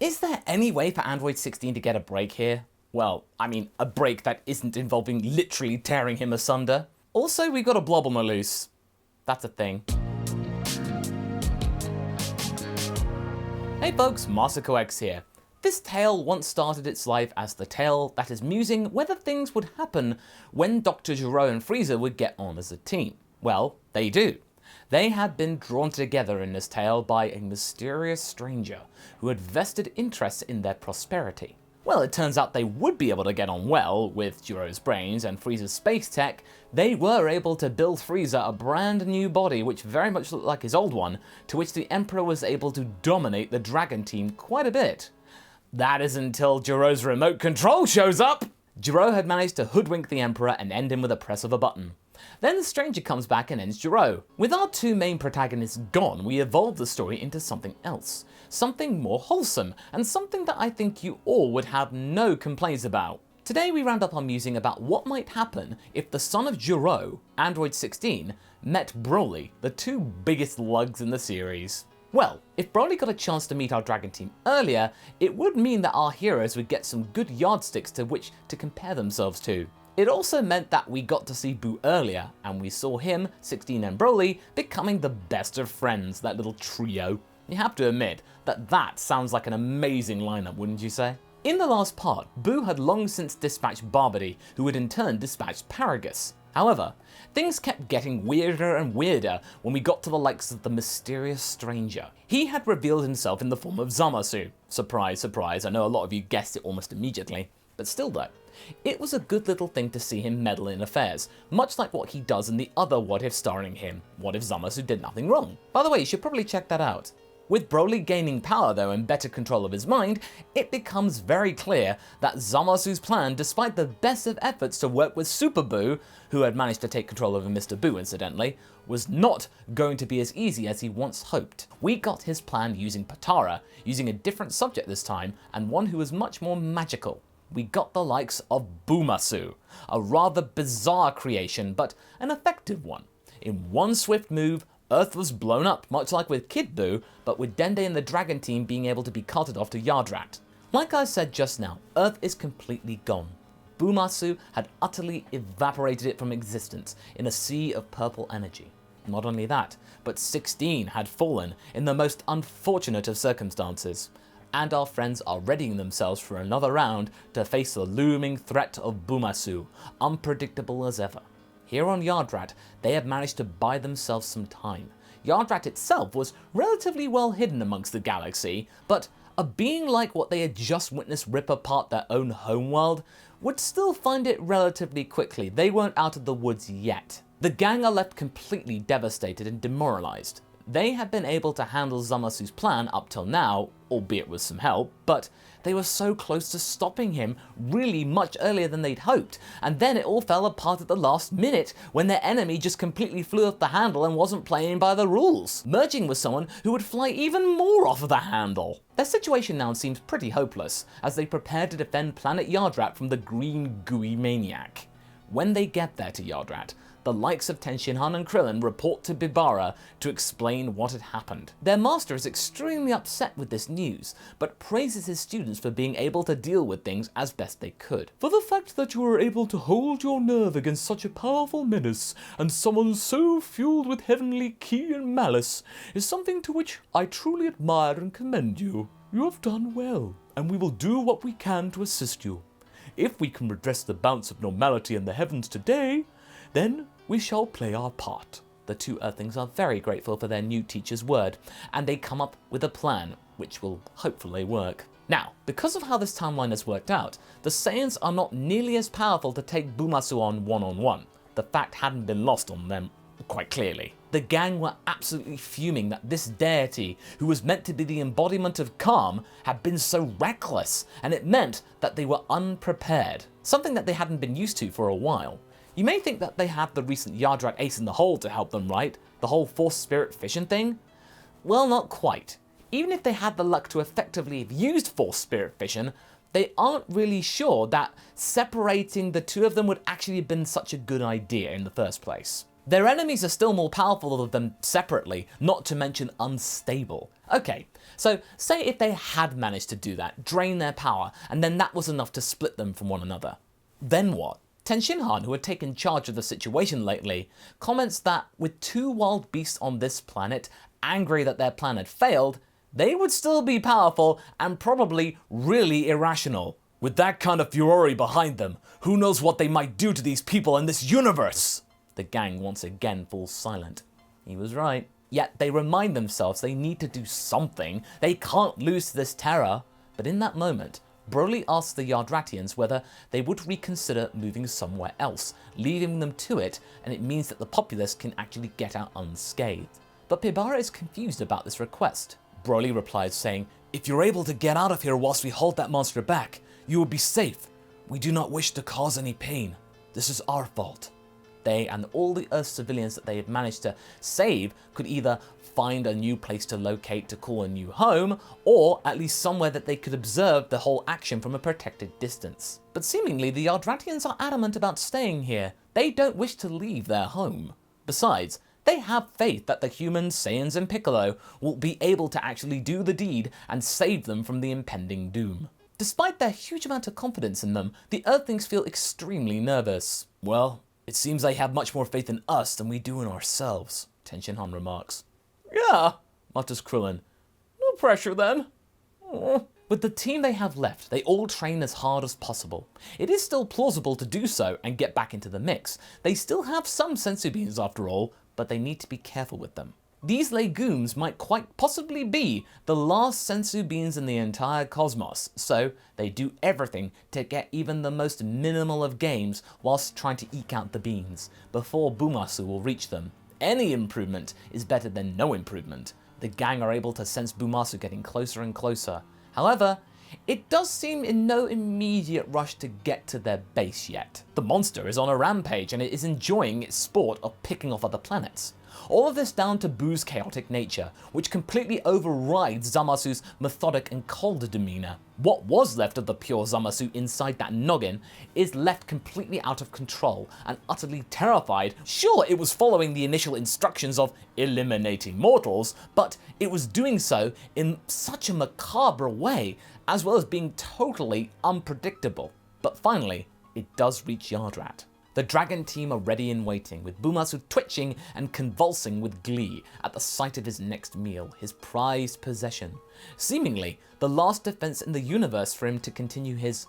Is there any way for Android 16 to get a break here? Well, I mean, a break that isn't involving literally tearing him asunder. Also, we got a blob on the loose. That's a thing. Hey folks, MasakoX here. This tale once started its life as the tale that is musing whether things would happen when Dr. Gero and Frieza would get on as a team. Well, they do. They had been drawn together in this tale by a mysterious stranger who had vested interests in their prosperity. Well, it turns out they would be able to get on well with Gero's brains and Frieza's space tech. They were able to build Frieza a brand new body which very much looked like his old one, to which the Emperor was able to dominate the Dragon team quite a bit. That is until Gero's remote control shows up! Gero had managed to hoodwink the Emperor and end him with a press of a button. Then the stranger comes back and ends Gero. With our two main protagonists gone, we evolve the story into something else. Something more wholesome, and something that I think you all would have no complaints about. Today we round up our musing about what might happen if the son of Gero, Android 16, met Broly, the two biggest lugs in the series. Well, if Broly got a chance to meet our Dragon team earlier, it would mean that our heroes would get some good yardsticks to which to compare themselves to. It also meant that we got to see Buu earlier, and we saw him, 16 and Broly, becoming the best of friends, that little trio. You have to admit that that sounds like an amazing lineup, wouldn't you say? In the last part, Buu had long since dispatched Barbary, who had in turn dispatched Paragus. However, things kept getting weirder and weirder when we got to the likes of the mysterious stranger. He had revealed himself in the form of Zamasu. Surprise, surprise, I know a lot of you guessed it almost immediately. But still though, it was a good little thing to see him meddle in affairs, much like what he does in the other What If starring him, What If Zamasu Did Nothing Wrong. By the way, you should probably check that out. With Broly gaining power though and better control of his mind, it becomes very clear that Zamasu's plan, despite the best of efforts to work with Super Buu, who had managed to take control over Mr. Buu incidentally, was not going to be as easy as he once hoped. We got his plan using Potara, using a different subject this time, and one who was much more magical. We got the likes of Bumasu, a rather bizarre creation, but an effective one. In one swift move, Earth was blown up, much like with Kid Buu, but with Dende and the Dragon team being able to be carted off to Yardrat. Like I said just now, Earth is completely gone. Bumasu had utterly evaporated it from existence in a sea of purple energy. Not only that, but 16 had fallen in the most unfortunate of circumstances. And our friends are readying themselves for another round to face the looming threat of Bumasu, unpredictable as ever. Here on Yardrat, they had managed to buy themselves some time. Yardrat itself was relatively well hidden amongst the galaxy, but a being like what they had just witnessed rip apart their own homeworld would still find it relatively quickly. They weren't out of the woods yet. The gang are left completely devastated and demoralized. They had been able to handle Zamasu's plan up till now, albeit with some help, but they were so close to stopping him really much earlier than they'd hoped, and then it all fell apart at the last minute when their enemy just completely flew off the handle and wasn't playing by the rules, merging with someone who would fly even more off the handle. Their situation now seems pretty hopeless as they prepare to defend planet Yardrat from the green gooey maniac. When they get there to Yardrat, the likes of Tenshinhan and Krillin report to Bibara to explain what had happened. Their master is extremely upset with this news, but praises his students for being able to deal with things as best they could. For the fact that you were able to hold your nerve against such a powerful menace, and someone so fueled with heavenly ki and malice, is something to which I truly admire and commend you. You have done well, and we will do what we can to assist you. If we can redress the bounce of normality in the heavens today, then we shall play our part. The two Earthlings are very grateful for their new teacher's word, and they come up with a plan which will hopefully work. Now, because of how this timeline has worked out, the Saiyans are not nearly as powerful to take Bumasu on one-on-one. The fact hadn't been lost on them quite clearly. The gang were absolutely fuming that this deity, who was meant to be the embodiment of calm, had been so reckless, and it meant that they were unprepared, something that they hadn't been used to for a while. You may think that they had the recent Yardrat ace in the hole to help them, right? The whole force spirit fission thing? Well, not quite. Even if they had the luck to effectively have used force spirit fission, they aren't really sure that separating the two of them would actually have been such a good idea in the first place. Their enemies are still more powerful than them separately, not to mention unstable. Okay, so say if they had managed to do that, drain their power, and then that was enough to split them from one another. Then what? Tenshinhan, who had taken charge of the situation lately, comments that with 2 wild beasts on this planet, angry that their plan had failed, they would still be powerful and probably really irrational. With that kind of fury behind them, who knows what they might do to these people in this universe? The gang once again falls silent. He was right. Yet they remind themselves they need to do something. They can't lose to this terror. But in that moment, Broly asks the Yardratians whether they would reconsider moving somewhere else, leaving them to it, and it means that the populace can actually get out unscathed. But Pibara is confused about this request. Broly replies saying, "If you're able to get out of here whilst we hold that monster back, you will be safe. We do not wish to cause any pain. This is our fault." They and all the Earth civilians that they had managed to save could either find a new place to locate to call a new home, or at least somewhere that they could observe the whole action from a protected distance. But seemingly the Yardratians are adamant about staying here. They don't wish to leave their home. Besides, they have faith that the humans, Saiyans and Piccolo will be able to actually do the deed and save them from the impending doom. Despite their huge amount of confidence in them, the Earthlings feel extremely nervous. "Well, it seems they have much more faith in us than we do in ourselves," Tenshinhan remarks. "Yeah," mutters Krillin. "No pressure then." Oh. With the team they have left, they all train as hard as possible. It is still plausible to do so and get back into the mix. They still have some senzu beans after all, but they need to be careful with them. These legumes might quite possibly be the last senzu beans in the entire cosmos, so they do everything to get even the most minimal of gains whilst trying to eke out the beans, before Bumasu will reach them. Any improvement is better than no improvement. The gang are able to sense Bumasu getting closer and closer. However, it does seem in no immediate rush to get to their base yet. The monster is on a rampage and it is enjoying its sport of picking off other planets. All of this down to Buu's chaotic nature, which completely overrides Zamasu's methodic and cold demeanor. What was left of the pure Zamasu inside that noggin is left completely out of control and utterly terrified. Sure, it was following the initial instructions of eliminating mortals, but it was doing so in such a macabre way, as well as being totally unpredictable. But finally, it does reach Yardrat. The dragon team are ready and waiting, with Bumasu twitching and convulsing with glee at the sight of his next meal, his prized possession. Seemingly, the last defense in the universe for him to continue his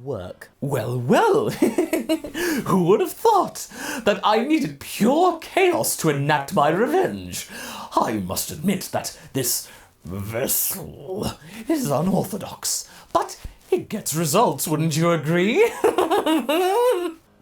work. Well, well, who would have thought that I needed pure chaos to enact my revenge? I must admit that this vessel is unorthodox, but it gets results, wouldn't you agree?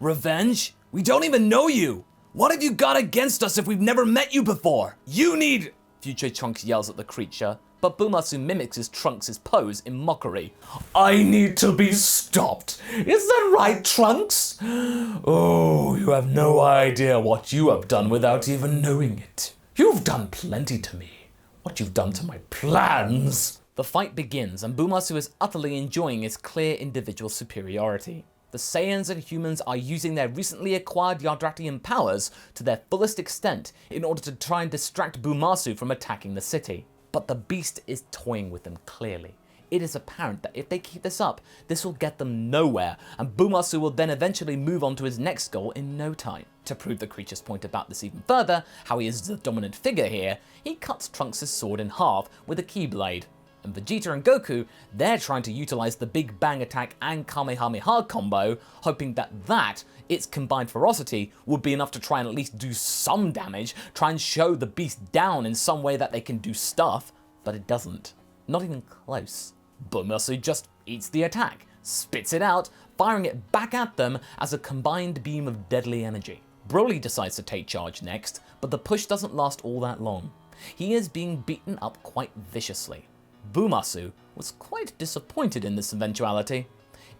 Revenge? We don't even know you! What have you got against us if we've never met you before? You need... Future Trunks yells at the creature, but Bumasu mimics his Trunks' pose in mockery. I need to be stopped. Is that right, Trunks? Oh, you have no idea what you have done without even knowing it. You've done plenty to me. What you've done to my plans. The fight begins, and Bumasu is utterly enjoying his clear individual superiority. The Saiyans and humans are using their recently acquired Yardratian powers to their fullest extent in order to try and distract Bumasu from attacking the city. But the beast is toying with them clearly. It is apparent that if they keep this up, this will get them nowhere, and Bumasu will then eventually move on to his next goal in no time. To prove the creature's point about this even further, how he is the dominant figure here, he cuts Trunks' sword in half with a keyblade. And Vegeta and Goku, they're trying to utilize the Big Bang attack and Kamehameha combo, hoping that its combined ferocity would be enough to try and at least do some damage, try and show the beast down in some way that they can do stuff, but it doesn't. Not even close. Bumasu just eats the attack, spits it out, firing it back at them as a combined beam of deadly energy. Broly decides to take charge next, but the push doesn't last all that long. He is being beaten up quite viciously. Bumasu was quite disappointed in this eventuality.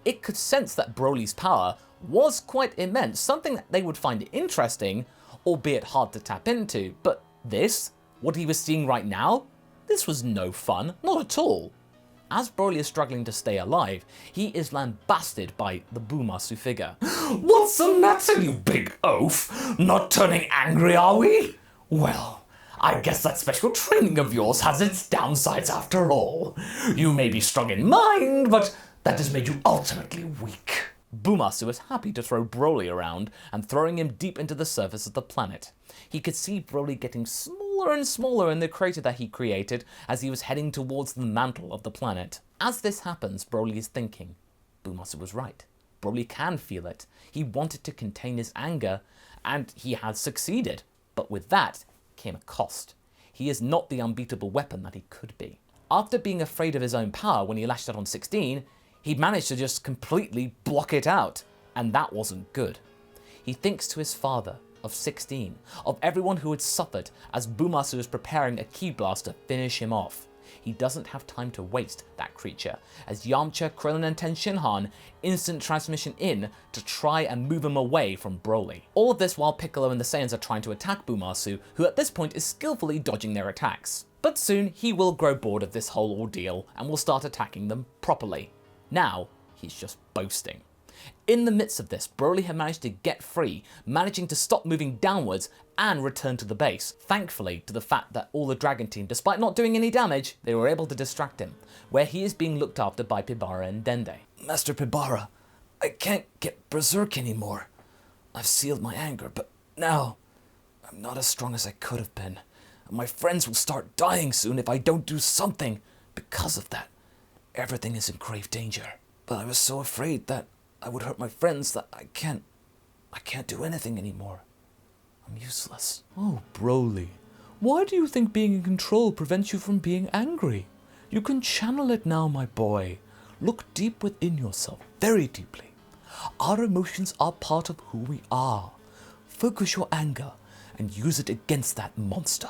It could sense that Broly's power was quite immense, something that they would find interesting, albeit hard to tap into, but this, what he was seeing right now, this was no fun, not at all. As Broly is struggling to stay alive, he is lambasted by the Bumasu figure. "What's the matter, you big oaf? Not turning angry, are we? Well, I guess that special training of yours has its downsides after all. You may be strong in mind, but that has made you ultimately weak." Bumasu was happy to throw Broly around and throwing him deep into the surface of the planet. He could see Broly getting smaller and smaller in the crater that he created as he was heading towards the mantle of the planet. As this happens, Broly is thinking, Bumasu was right. Broly can feel it. He wanted to contain his anger, and he has succeeded. But with that came a cost. He is not the unbeatable weapon that he could be. After being afraid of his own power when he lashed out on 16, he managed to just completely block it out, and that wasn't good. He thinks to his father, of 16, of everyone who had suffered as Bumasu is preparing a ki blast to finish him off. He doesn't have time to waste that creature, as Yamcha, Krillin and Tenshinhan instant transmission in to try and move him away from Broly. All of this while Piccolo and the Saiyans are trying to attack Bumasu, who at this point is skillfully dodging their attacks. But soon he will grow bored of this whole ordeal and will start attacking them properly. Now, he's just boasting. In the midst of this, Broly had managed to get free, managing to stop moving downwards and return to the base, thankfully to the fact that all the Dragon Team, despite not doing any damage, they were able to distract him, where he is being looked after by Pibara and Dende. "Master Pibara, I can't get berserk anymore. I've sealed my anger, but now I'm not as strong as I could have been. My friends will start dying soon if I don't do something. Because of that, everything is in grave danger. But I was so afraid that I would hurt my friends that I can't do anything anymore. I'm useless." "Oh, Broly, why do you think being in control prevents you from being angry? You can channel it now, my boy. Look deep within yourself, very deeply. Our emotions are part of who we are. Focus your anger and use it against that monster.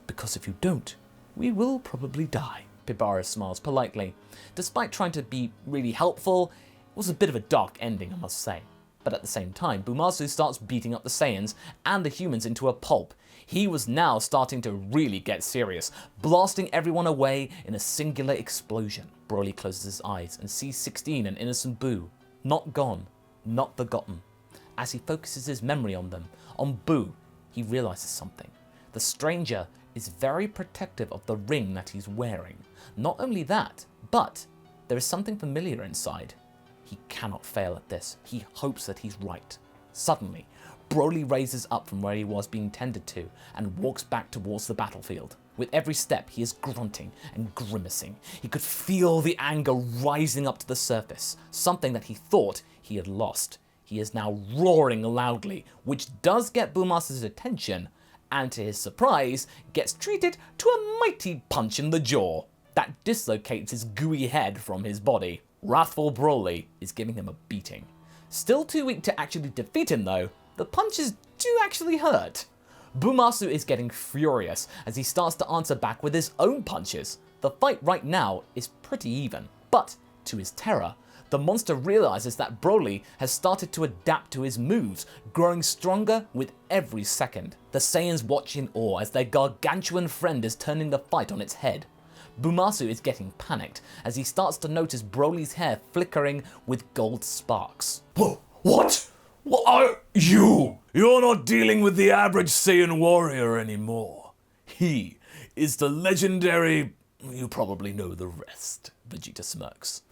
Because if you don't, we will probably die." Pibara smiles politely. Despite trying to be really helpful, it was a bit of a dark ending, I must say. But at the same time, Bumasu starts beating up the Saiyans and the humans into a pulp. He was now starting to really get serious, blasting everyone away in a singular explosion. Broly closes his eyes and sees 16 and innocent Buu, not gone, not forgotten. As he focuses his memory on them, on Buu, he realizes something. The stranger is very protective of the ring that he's wearing. Not only that, but there is something familiar inside. He cannot fail at this. He hopes that he's right. Suddenly, Broly raises up from where he was being tended to and walks back towards the battlefield. With every step, he is grunting and grimacing. He could feel the anger rising up to the surface, something that he thought he had lost. He is now roaring loudly, which does get Bumasu's attention, and to his surprise, gets treated to a mighty punch in the jaw that dislocates his gooey head from his body. Wrathful Broly is giving him a beating. Still too weak to actually defeat him though, the punches do actually hurt. Bumasu is getting furious as he starts to answer back with his own punches. The fight right now is pretty even, but to his terror, the monster realizes that Broly has started to adapt to his moves, growing stronger with every second. The Saiyans watch in awe as their gargantuan friend is turning the fight on its head. Bumasu is getting panicked as he starts to notice Broly's hair flickering with gold sparks. What? What are you? You're not dealing with the average Saiyan warrior anymore. He is the legendary... You probably know the rest. Vegeta smirks.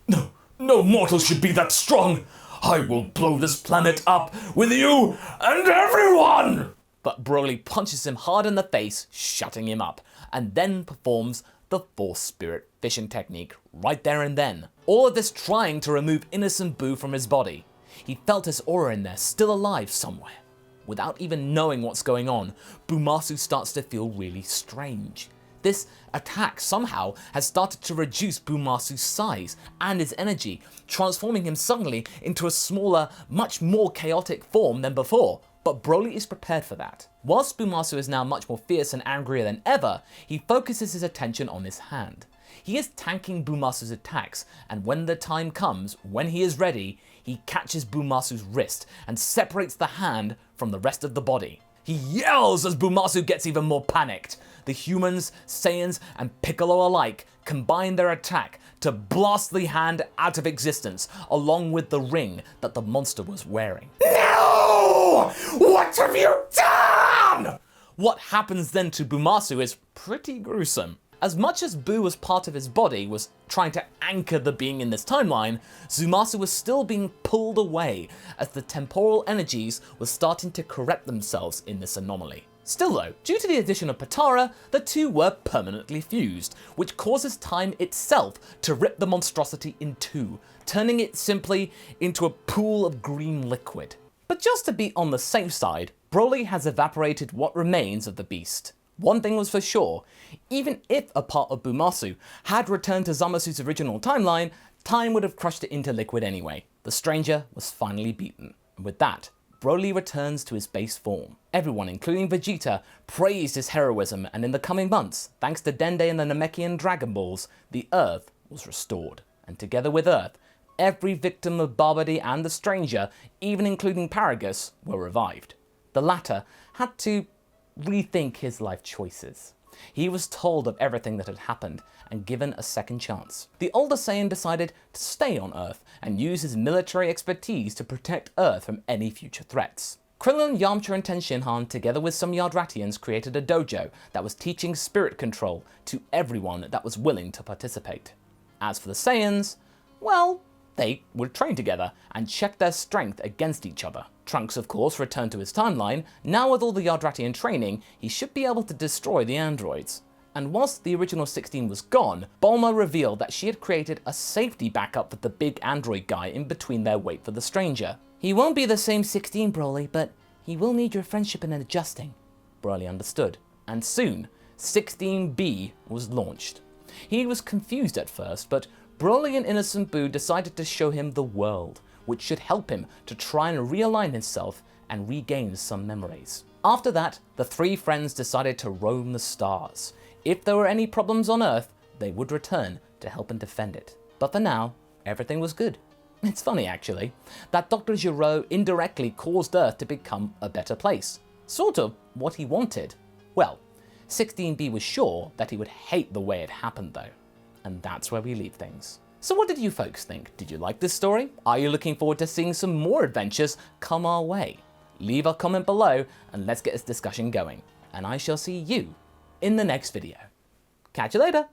No mortal should be that strong. I will blow this planet up with you and everyone! But Broly punches him hard in the face, shutting him up, and then performs the Force Spirit Fishing technique right there and then. All of this trying to remove innocent Buu from his body. He felt his aura in there, still alive somewhere. Without even knowing what's going on, Bumasu starts to feel really strange. This attack somehow has started to reduce Bumasu's size and his energy, transforming him suddenly into a smaller, much more chaotic form than before. But Broly is prepared for that. Whilst Bumasu is now much more fierce and angrier than ever, he focuses his attention on his hand. He is tanking Bumasu's attacks, and when the time comes, when he is ready, he catches Bumasu's wrist and separates the hand from the rest of the body. He yells as Bumasu gets even more panicked. The humans, Saiyans, and Piccolo alike combine their attack to to blast the hand out of existence, along with the ring that the monster was wearing. No! What have you done? What happens then to Bumasu is pretty gruesome. As much as Buu as part of his body was trying to anchor the being in this timeline, Zamasu was still being pulled away as the temporal energies were starting to correct themselves in this anomaly. Still though, due to the addition of Potara, the two were permanently fused, which causes time itself to rip the monstrosity in two, turning it simply into a pool of green liquid. But just to be on the safe side, Broly has evaporated what remains of the beast. One thing was for sure, even if a part of Bumasu had returned to Zamasu's original timeline, time would have crushed it into liquid anyway. The stranger was finally beaten, and with that, Broly returns to his base form. Everyone, including Vegeta, praised his heroism, and in the coming months, thanks to Dende and the Namekian Dragon Balls, the Earth was restored. And together with Earth, every victim of Babidi and the stranger, even including Paragus, were revived. The latter had to rethink his life choices. He was told of everything that had happened and given a second chance. The older Saiyan decided to stay on Earth and use his military expertise to protect Earth from any future threats. Krillin, Yamcha and Tenshinhan, together with some Yardratians, created a dojo that was teaching spirit control to everyone that was willing to participate. As for the Saiyans, well, they would train together and check their strength against each other. Trunks, of course, returned to his timeline. Now with all the Yardratian training, he should be able to destroy the androids. And whilst the original 16 was gone, Bulma revealed that she had created a safety backup for the big android guy in between their wait for the stranger. He won't be the same 16, Broly, but he will need your friendship in adjusting. Broly understood. And soon, 16B was launched. He was confused at first, but Broly and Innocent Buu decided to show him the world, which should help him to try and realign himself and regain some memories. After that, the three friends decided to roam the stars. If there were any problems on Earth, they would return to help and defend it. But for now, everything was good. It's funny actually, that Dr. Gero indirectly caused Earth to become a better place. Sort of what he wanted. Well, 16B was sure that he would hate the way it happened though. And that's where we leave things. So what did you folks think? Did you like this story? Are you looking forward to seeing some more adventures come our way? Leave a comment below and let's get this discussion going. And I shall see you in the next video. Catch you later!